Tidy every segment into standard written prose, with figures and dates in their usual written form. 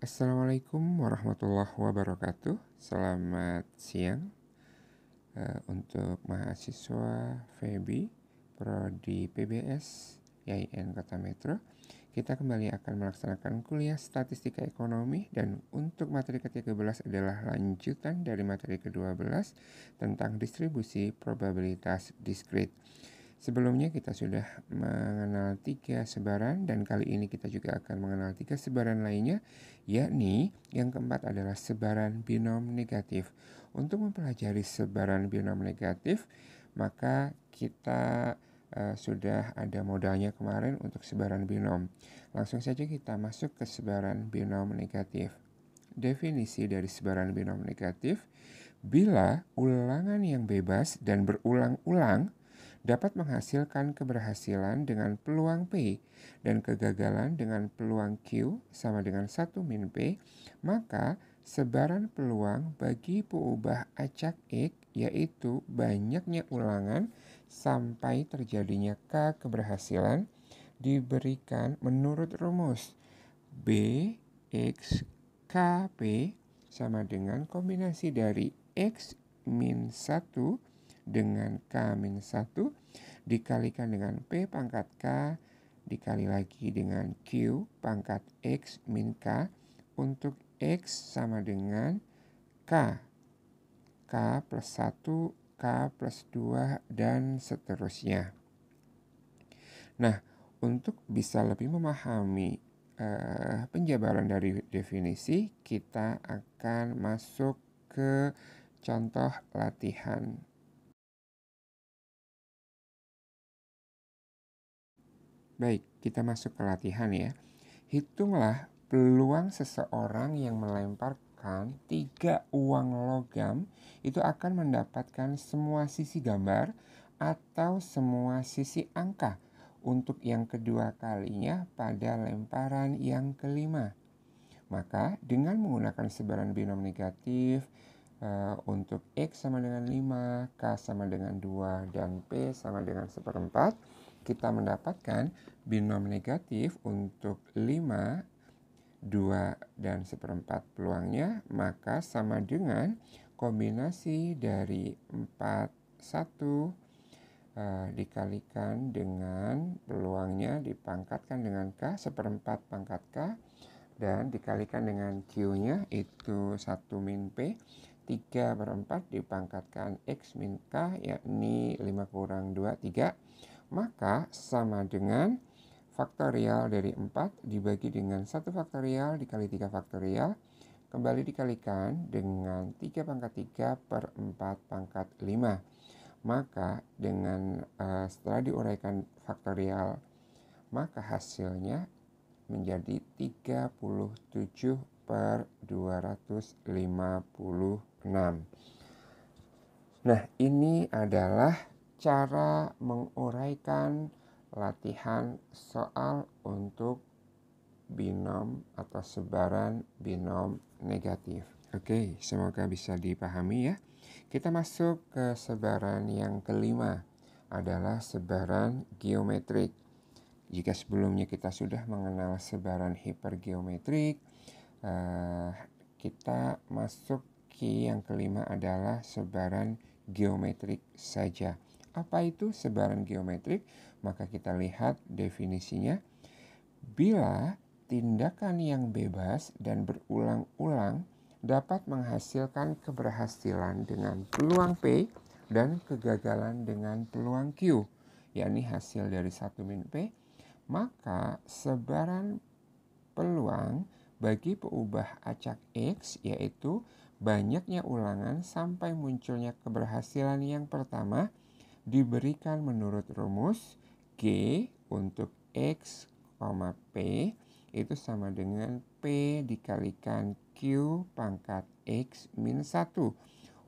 Assalamualaikum warahmatullahi wabarakatuh. Selamat siang untuk mahasiswa Febi Prodi PBS YIN Kota Metro. Kita kembali akan melaksanakan kuliah Statistika Ekonomi dan untuk materi ke-13 adalah lanjutan dari materi ke-12 tentang distribusi probabilitas diskrit. Sebelumnya kita sudah mengenal 3 sebaran dan kali ini kita juga akan mengenal 3 sebaran lainnya, yakni yang keempat adalah sebaran binom negatif. Untuk mempelajari sebaran binom negatif, maka kita sudah ada modalnya kemarin untuk sebaran binom. Langsung saja kita masuk ke sebaran binom negatif. Definisi dari sebaran binom negatif, bila ulangan yang bebas dan berulang-ulang dapat menghasilkan keberhasilan dengan peluang P dan kegagalan dengan peluang Q sama dengan 1 min P, maka sebaran peluang bagi peubah acak X yaitu banyaknya ulangan sampai terjadinya K keberhasilan diberikan menurut rumus B X K P sama dengan kombinasi dari X min 1 dengan K min 1 dikalikan dengan P pangkat K dikali lagi dengan Q pangkat X min K untuk X sama dengan K plus 1, K plus 2 dan seterusnya. Nah, untuk bisa lebih memahami penjabaran dari definisi, kita akan masuk ke contoh latihan. Baik, kita masuk ke latihan ya. Hitunglah peluang seseorang yang melemparkan 3 uang logam itu akan mendapatkan semua sisi gambar atau semua sisi angka untuk yang kedua kalinya pada lemparan yang kelima. Maka dengan menggunakan sebaran binom negatif untuk X sama dengan 5, K sama dengan 2, dan P sama dengan 1/4, kita mendapatkan binom negatif untuk 5, 2, dan 1/4 peluangnya, maka sama dengan kombinasi dari 4, 1 dikalikan dengan peluangnya dipangkatkan dengan K, 1/4 pangkat K, dan dikalikan dengan Q-nya itu 1 min P, 3/4 dipangkatkan X min K, yakni 5 kurang 2, 3, maka sama dengan faktorial dari 4 dibagi dengan 1 faktorial dikali 3 faktorial, kembali dikalikan dengan 3 pangkat 3 per 4 pangkat 5. Maka dengan setelah diuraikan faktorial, maka hasilnya menjadi 37 per 256. Nah, ini adalah cara menguraikan latihan soal untuk binom atau sebaran binom negatif. Oke, semoga bisa dipahami ya. Kita masuk ke sebaran yang kelima, adalah sebaran geometrik. Jika sebelumnya kita sudah mengenal sebaran hipergeometrik, kita masuk ke yang kelima adalah sebaran geometrik saja. Apa itu sebaran geometrik? Maka kita lihat definisinya. Bila tindakan yang bebas dan berulang-ulang dapat menghasilkan keberhasilan dengan peluang P dan kegagalan dengan peluang Q, yakni hasil dari 1 min P, maka sebaran peluang bagi peubah acak X yaitu banyaknya ulangan sampai munculnya keberhasilan yang pertama diberikan menurut rumus G untuk X, P itu sama dengan P dikalikan Q pangkat X min 1.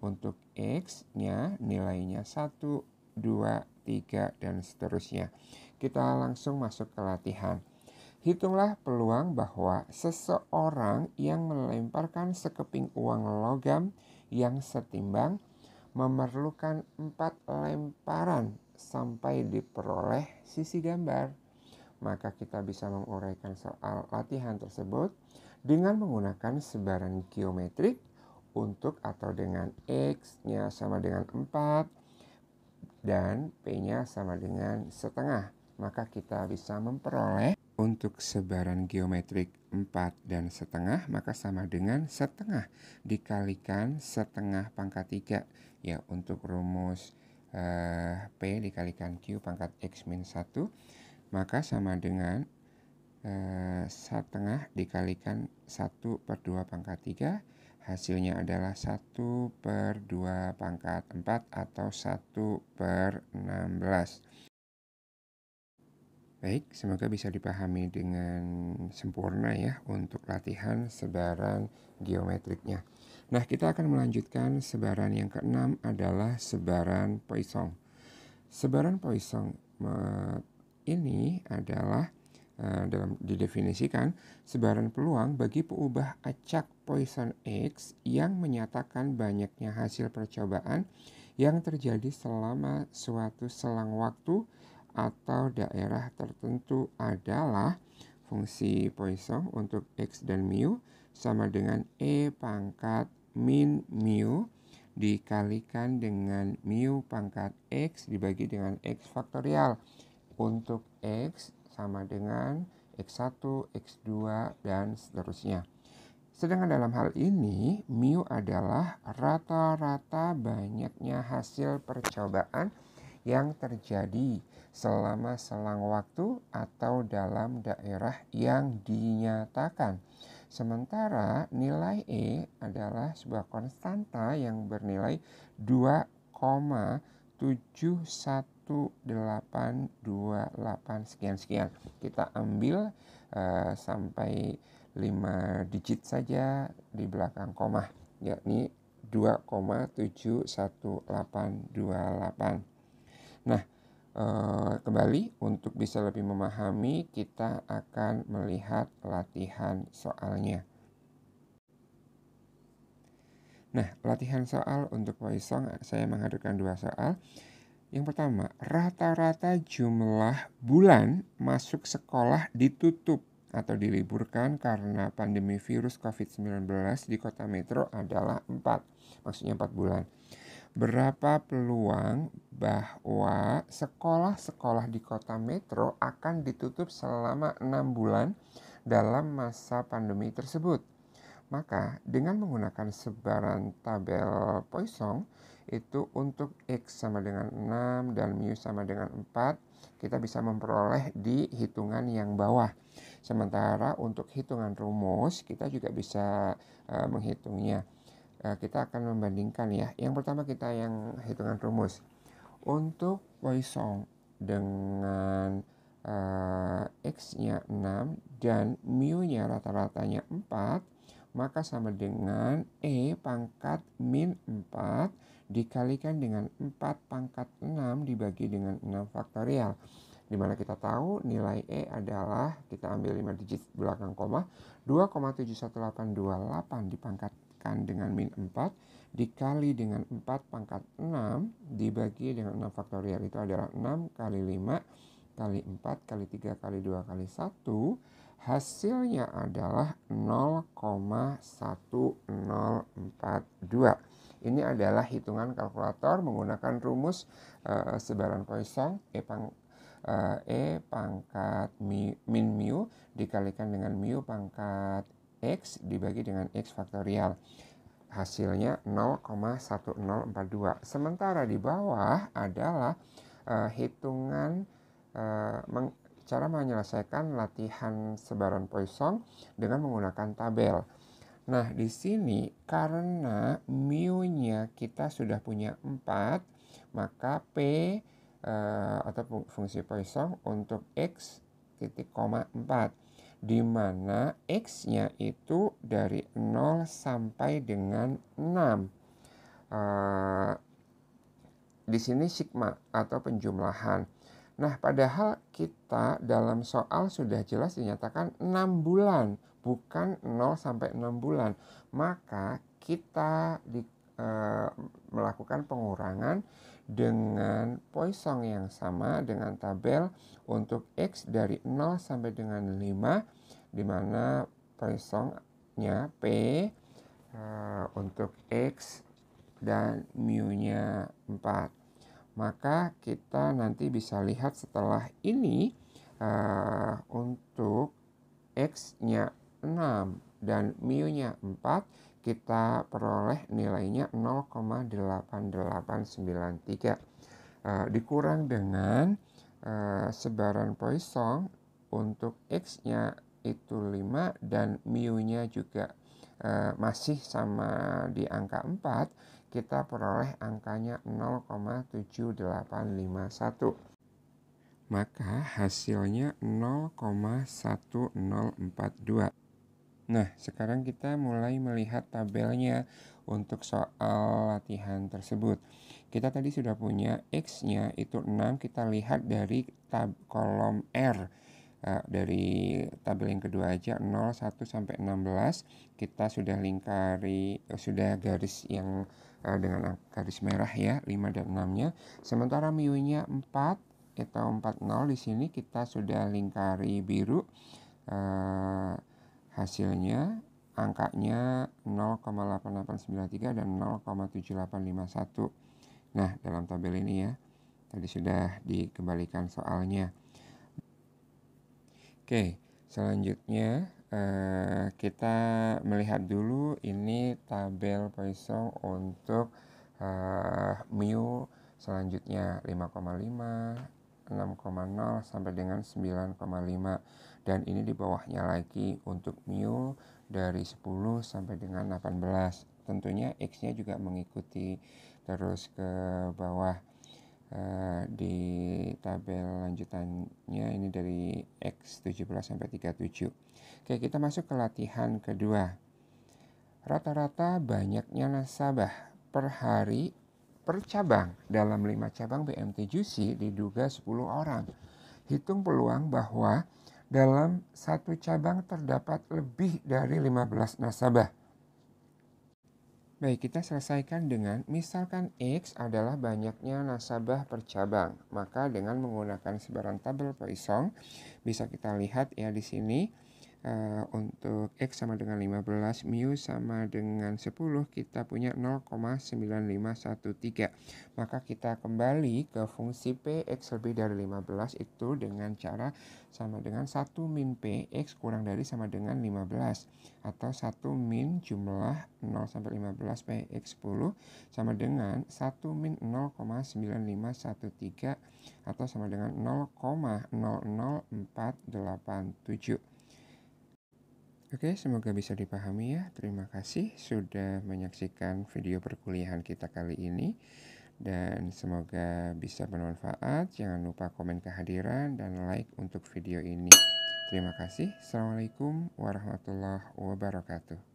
Untuk X-nya nilainya 1, 2, 3, dan seterusnya. Kita langsung masuk ke latihan. Hitunglah peluang bahwa seseorang yang melemparkan sekeping uang logam yang setimbang memerlukan 4 lemparan sampai diperoleh sisi gambar. Maka kita bisa menguraikan soal latihan tersebut dengan menggunakan sebaran geometrik untuk atau dengan X-nya sama dengan 4 dan P-nya sama dengan setengah. Maka kita bisa memperoleh untuk sebaran geometrik 4 dan setengah, maka sama dengan setengah dikalikan setengah pangkat 3. Ya, untuk rumus P dikalikan Q pangkat X min 1, maka sama dengan setengah dikalikan 1/2 pangkat 3. Hasilnya adalah 1/2 pangkat 4 atau 1/16. Baik, semoga bisa dipahami dengan sempurna ya untuk latihan sebaran geometriknya. Nah, kita akan melanjutkan sebaran yang keenam adalah sebaran Poisson. Sebaran Poisson ini adalah didefinisikan sebaran peluang bagi peubah acak Poisson X yang menyatakan banyaknya hasil percobaan yang terjadi selama suatu selang waktu atau daerah tertentu adalah fungsi Poisson untuk X dan mu sama dengan E pangkat min mu dikalikan dengan mu pangkat X dibagi dengan X faktorial. Untuk X sama dengan X1, X2, dan seterusnya. Sedangkan dalam hal ini, mu adalah rata-rata banyaknya hasil percobaan yang terjadi selama selang waktu atau dalam daerah yang dinyatakan. Sementara nilai E adalah sebuah konstanta yang bernilai 2,71828 sekian-sekian. Kita ambil sampai 5 digit saja di belakang koma, yakni 2,71828. Nah, kembali untuk bisa lebih memahami, kita akan melihat latihan soalnya. Nah, latihan soal untuk Poisson saya menghadirkan 2 soal. Yang pertama, rata-rata jumlah bulan masuk sekolah ditutup atau diliburkan karena pandemi virus COVID-19 di kota metro adalah 4. Maksudnya 4 bulan. Berapa peluang bahwa sekolah-sekolah di kota metro akan ditutup selama 6 bulan dalam masa pandemi tersebut? Maka dengan menggunakan sebaran tabel Poisson itu untuk X sama dengan 6 dan mu sama dengan 4, kita bisa memperoleh di hitungan yang bawah. Sementara untuk hitungan rumus kita juga bisa menghitungnya. Kita akan membandingkan ya. Yang pertama kita yang hitungan rumus. Untuk Poisson dengan X-nya 6 dan mu-nya rata-ratanya 4, maka sama dengan E pangkat min 4 dikalikan dengan 4 pangkat 6 dibagi dengan 6 faktorial. Dimana kita tahu nilai E adalah, kita ambil 5 digit belakang koma, 2,71828 dipangkatkan dengan min 4 dikali dengan 4 pangkat 6 dibagi dengan 6 faktorial. Itu adalah 6 kali 5 kali 4 kali 3 kali 2 kali 1. Hasilnya adalah 0,1042. Ini adalah hitungan kalkulator menggunakan rumus sebaran Poisson E pangkat min mu dikalikan dengan mu pangkat X dibagi dengan X faktorial. Hasilnya 0,1042. Sementara di bawah adalah hitungan cara menyelesaikan latihan sebaran Poisson dengan menggunakan tabel. Nah, di sini karena mu-nya kita sudah punya 4, maka P atau fungsi Poisson untuk X titik koma 4, di mana X-nya itu dari 0 sampai dengan 6. Di sini sigma atau penjumlahan. Nah, padahal kita dalam soal sudah jelas dinyatakan 6 bulan, bukan 0 sampai 6 bulan. Maka kita melakukan pengurangan dengan Poisson yang sama dengan tabel untuk X dari 0 sampai dengan 5, di mana Poisson selanjutnya P untuk X dan mu-nya 4. Maka kita nanti bisa lihat setelah ini untuk X-nya 6 dan mu-nya 4, kita peroleh nilainya 0,8893. Dikurang dengan sebaran Poisson untuk X-nya itu 5 dan mu-nya juga masih sama di angka 4, kita peroleh angkanya 0,7851. Maka hasilnya 0,1042. Nah, sekarang kita mulai melihat tabelnya untuk soal latihan tersebut. Kita tadi sudah punya X-nya itu 6, kita lihat dari kolom R. Dari tabel yang kedua aja, 0, 1 sampai 16, kita sudah lingkari, sudah garis yang dengan garis merah ya, 5 dan 6-nya. Sementara mu-nya 4 atau 40 di sini kita sudah lingkari biru. Hasilnya angkanya 0,8893 dan 0,7851. Nah, dalam tabel ini ya, tadi sudah dikembalikan soalnya. Oke, selanjutnya kita melihat dulu ini tabel Poisson untuk mu selanjutnya 5,5, 6,0 sampai dengan 9,5, dan ini di bawahnya lagi untuk mu dari 10 sampai dengan 18. Tentunya X-nya juga mengikuti terus ke bawah. Di tabel lanjutannya ini dari X 17 sampai 37. Oke, kita masuk ke latihan kedua. Rata-rata banyaknya nasabah per hari per cabang. Dalam 5 cabang BMT Juicy diduga 10 orang. Hitung peluang bahwa dalam satu cabang terdapat lebih dari 15 nasabah. Baik, kita selesaikan dengan misalkan X adalah banyaknya nasabah per cabang. Maka dengan menggunakan sebaran tabel Poisson bisa kita lihat ya di sini untuk X sama dengan 15, mu sama dengan 10, kita punya 0,9513. Maka kita kembali ke fungsi P X lebih dari 15 itu dengan cara sama dengan 1 min P X kurang dari sama dengan 15, atau 1 min jumlah 0 sampai 15 P X 10 sama dengan 1 min 0,9513 atau sama dengan 0,00487. Oke, semoga bisa dipahami ya. Terima kasih sudah menyaksikan video perkuliahan kita kali ini. Dan semoga bisa bermanfaat. Jangan lupa komen kehadiran dan like untuk video ini. Terima kasih. Assalamualaikum warahmatullahi wabarakatuh.